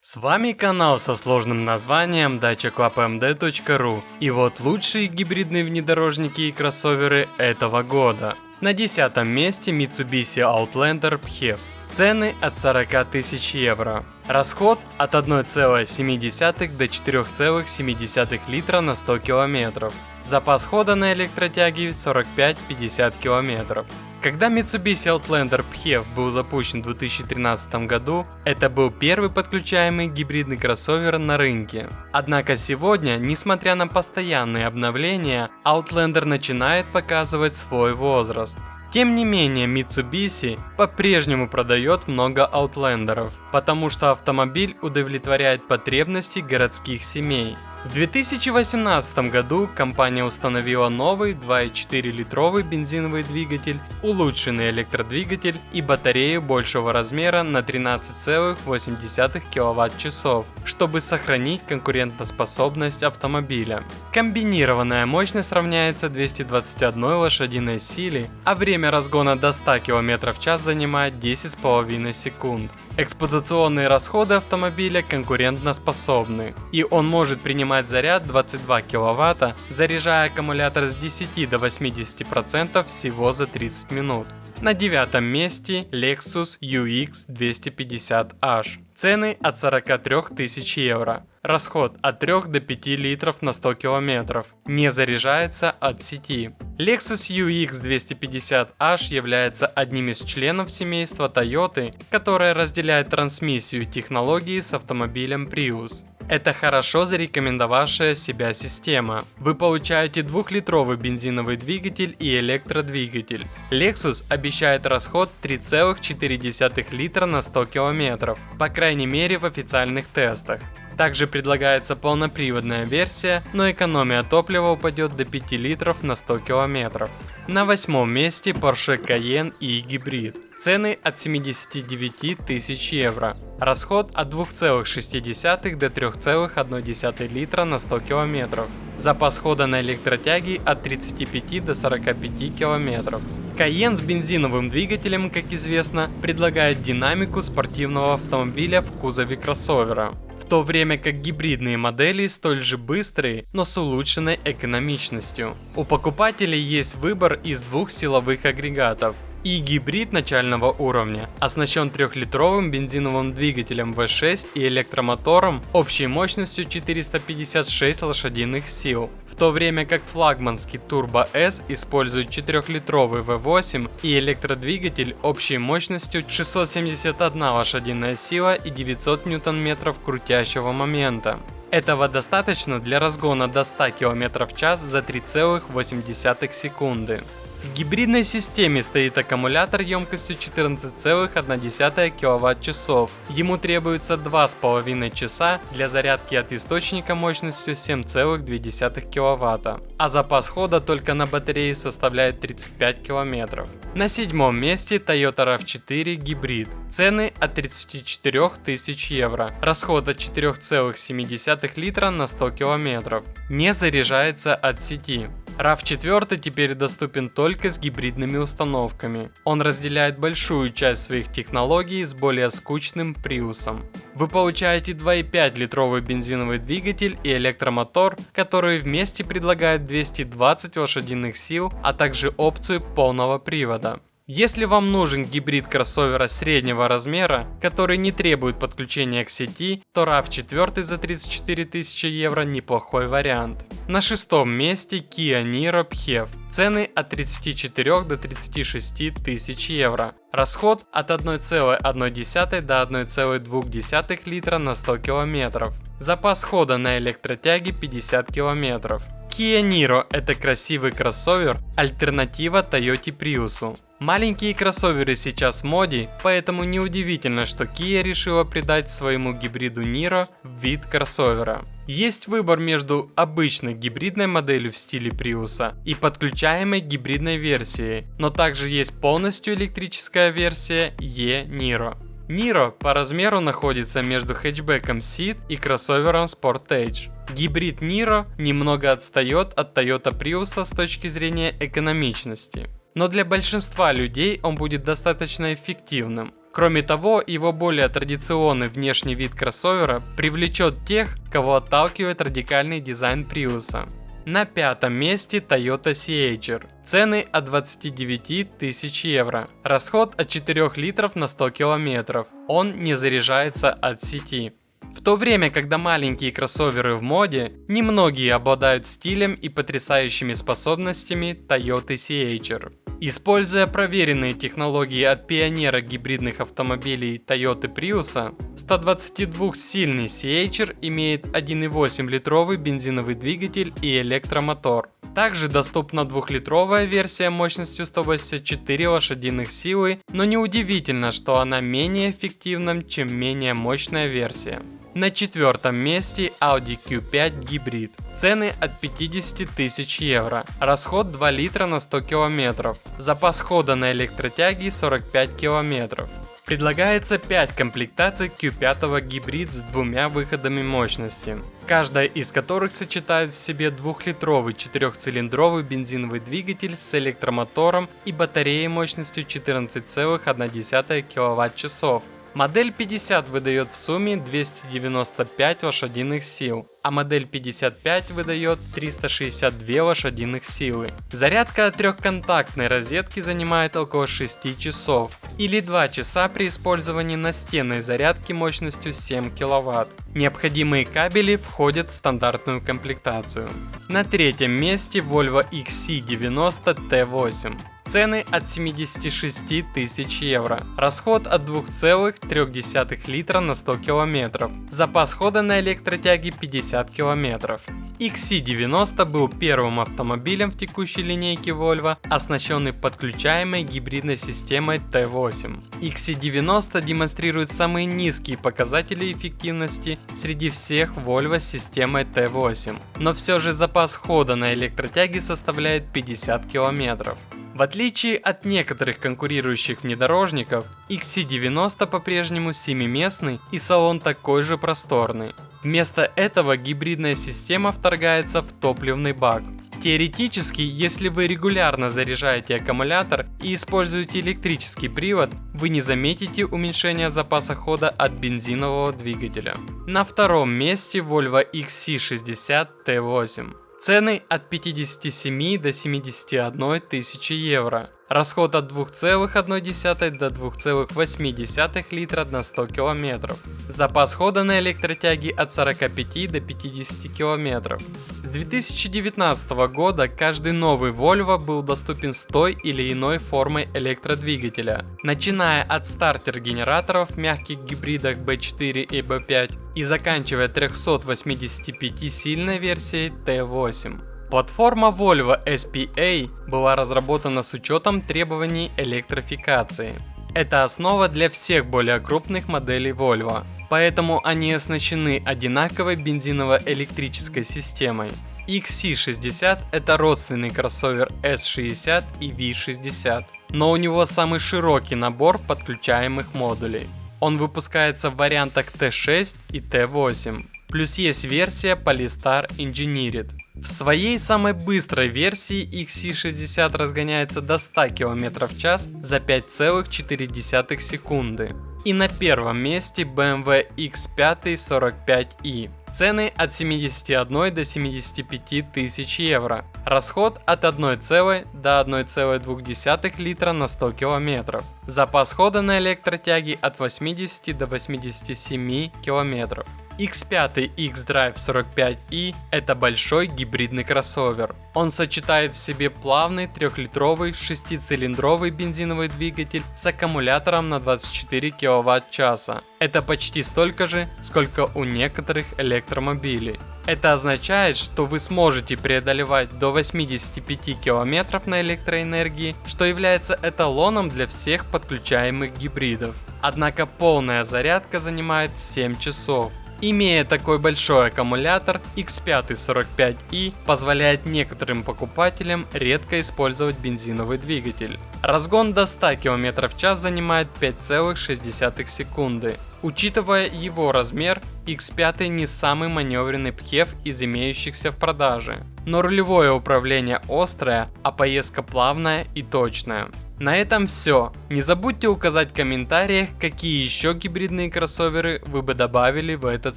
С вами канал со сложным названием dacia-club-md.ru, и вот лучшие гибридные внедорожники и кроссоверы этого года. На 10 месте Mitsubishi Outlander PHEV. Цены от 40 тысяч евро. Расход от 1,7 до 4,7 литра на 100 километров. Запас хода на электротяге 45-50 километров. Когда Mitsubishi Outlander PHEV был запущен в 2013 году, это был первый подключаемый гибридный кроссовер на рынке. Однако сегодня, несмотря на постоянные обновления, Outlander начинает показывать свой возраст. Тем не менее, Mitsubishi по-прежнему продает много Outlander'ов, потому что автомобиль удовлетворяет потребности городских семей. В 2018 году компания установила новый 2,4-литровый бензиновый двигатель, улучшенный электродвигатель и батарею большего размера на 13,8 кВт-часов, чтобы сохранить конкурентоспособность автомобиля. Комбинированная мощность равняется 221 лошадиной силе, а время разгона до 100 км в час занимает 10,5 секунд. Эксплуатационные расходы автомобиля конкурентоспособны, и он может принимать заряд 22 кВт, заряжая аккумулятор с 10 до 80% всего за 30 минут. На 9 месте Lexus UX 250H. Цены от 43 тысяч евро. Расход от 3 до 5 литров на 100 км. Не заряжается от сети. Lexus UX 250H является одним из членов семейства Toyota, которое разделяет трансмиссию технологии с автомобилем Prius. Это хорошо зарекомендовавшая себя система. Вы получаете 2-литровый бензиновый двигатель и электродвигатель. Lexus обещает расход 3,4 литра на 100 км, по крайней мере в официальных тестах. Также предлагается полноприводная версия, но экономия топлива упадет до 5 литров на 100 км. На 8 месте Porsche Cayenne e-гибрид. Цены от 79 тысяч евро. Расход от 2,6 до 3,1 литра на 100 км. Запас хода на электротяге от 35 до 45 км. Cayenne с бензиновым двигателем, как известно, предлагает динамику спортивного автомобиля в кузове кроссовера, в то время как гибридные модели столь же быстрые, но с улучшенной экономичностью. У покупателей есть выбор из двух силовых агрегатов. И гибрид начального уровня оснащен 3-литровым бензиновым двигателем V6 и электромотором общей мощностью 456 лошадиных сил, в то время как флагманский Turbo S использует 4-литровый V8 и электродвигатель общей мощностью 671 лошадиная сила и 900 ньютон-метров крутящего момента. Этого достаточно для разгона до 100 км в час за 3,8 секунды. В гибридной системе стоит аккумулятор емкостью 14,1 кВт-часов. Ему требуется 2,5 часа для зарядки от источника мощностью 7,2 кВт, а запас хода только на батарее составляет 35 км. На 7 месте Toyota RAV4 гибрид. Цены от 34 тысяч евро. Расход от 4,7 литра на 100 км. Не заряжается от сети. RAV4 теперь доступен только с гибридными установками. Он разделяет большую часть своих технологий с более скучным Prius'ом. Вы получаете 2,5-литровый бензиновый двигатель и электромотор, который вместе предлагает 220 лошадиных сил, а также опцию полного привода. Если вам нужен гибрид кроссовера среднего размера, который не требует подключения к сети, то RAV4 за 34 тысячи евро неплохой вариант. На 6 месте Kia Niro PHEV. Цены от 34 до 36 тысяч евро. Расход от 1,1 до 1,2 литра на 100 км. Запас хода на электротяге 50 км. Kia Niro – это красивый кроссовер, альтернатива Toyota Prius'у. Маленькие кроссоверы сейчас в моде, поэтому неудивительно, что Kia решила придать своему гибриду Niro вид кроссовера. Есть выбор между обычной гибридной моделью в стиле Prius'а и подключаемой гибридной версией, но также есть полностью электрическая версия e-Niro. Niro по размеру находится между хэтчбеком Ceed и кроссовером Sportage. Гибрид Niro немного отстает от Toyota Prius'а с точки зрения экономичности, но для большинства людей он будет достаточно эффективным. Кроме того, его более традиционный внешний вид кроссовера привлечет тех, кого отталкивает радикальный дизайн Prius. На пятом месте Toyota Siager. Цены от 29 тысяч евро. Расход от 4 литров на 100 километров. Он не заряжается от сети. В то время, когда маленькие кроссоверы в моде, немногие обладают стилем и потрясающими способностями Toyota Siager. Используя проверенные технологии от пионера гибридных автомобилей Toyota Prius, 122-сильный Siager имеет 1,8-литровый бензиновый двигатель и электромотор. Также доступна 2-литровая версия мощностью 184 лошадиных силы, но неудивительно, что она менее эффективна, чем менее мощная версия. На четвертом месте Audi Q5 гибрид. Цены от 50 тысяч евро. Расход 2 литра на 100 километров. Запас хода на электротяге 45 километров. Предлагается 5 комплектаций Q5 гибрид с двумя выходами мощности, каждая из которых сочетает в себе 2-литровый 4-цилиндровый бензиновый двигатель с электромотором и батареей мощностью 14,1 кВт-часов. Модель 50 выдает в сумме 295 лошадиных сил, а модель 55 выдает 362 лошадиных силы. Зарядка от трехконтактной розетки занимает около 6 часов, или 2 часа при использовании настенной зарядки мощностью 7 кВт. Необходимые кабели входят в стандартную комплектацию. На третьем месте Volvo XC90 T8. Цены от 76 тысяч евро. Расход от 2,3 литра на 100 километров. Запас хода на электротяге 50 километров. XC90 был первым автомобилем в текущей линейке Volvo, оснащенный подключаемой гибридной системой T8. XC90 демонстрирует самые низкие показатели эффективности среди всех Volvo с системой T8, но все же запас хода на электротяге составляет 50 километров. В отличие от некоторых конкурирующих внедорожников, XC90 по-прежнему 7-местный и салон такой же просторный. Вместо этого гибридная система вторгается в топливный бак. Теоретически, если вы регулярно заряжаете аккумулятор и используете электрический привод, вы не заметите уменьшения запаса хода от бензинового двигателя. На втором месте Volvo XC60 T8. Цены от 57 до 71 тысячи евро. Расход от 2,1 до 2,8 литра на 100 километров. Запас хода на электротяге от 45 до 50 километров. С 2019 года каждый новый Volvo был доступен с той или иной формой электродвигателя, начиная от стартер-генераторов в мягких гибридах B4 и B5 и заканчивая 385-сильной версией T8. Платформа Volvo SPA была разработана с учетом требований электрификации. Это основа для всех более крупных моделей Volvo, поэтому они оснащены одинаковой бензиново-электрической системой. XC60 – это родственный кроссовер S60 и V60, но у него самый широкий набор подключаемых модулей. Он выпускается в вариантах T6 и T8. Плюс есть версия Polestar Engineered. В своей самой быстрой версии XC60 разгоняется до 100 км в час за 5,4 секунды. И на первом месте BMW X5 45i. Цены от 71 до 75 тысяч евро. Расход от 1 до 1,2 литра на 100 километров. Запас хода на электротяге от 80 до 87 километров. X5 xDrive 45i – это большой гибридный кроссовер. Он сочетает в себе плавный 3-литровый 6-цилиндровый бензиновый двигатель с аккумулятором на 24 кВт-часа. Это почти столько же, сколько у некоторых электромобилей. Это означает, что вы сможете преодолевать до 85 км на электроэнергии, что является эталоном для всех подключаемых гибридов. Однако полная зарядка занимает 7 часов. Имея такой большой аккумулятор, X5 45i позволяет некоторым покупателям редко использовать бензиновый двигатель. Разгон до 100 км в час занимает 5,6 секунды. Учитывая его размер, X5 не самый маневренный пхев из имеющихся в продаже. Но рулевое управление острое, а поездка плавная и точная. На этом все. Не забудьте указать в комментариях, какие еще гибридные кроссоверы вы бы добавили в этот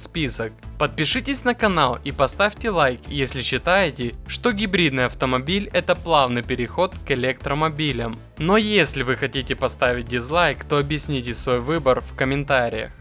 список. Подпишитесь на канал и поставьте лайк, если считаете, что гибридный автомобиль это плавный переход к электромобилям. Но если вы хотите поставить дизлайк, то объясните свой выбор в комментариях.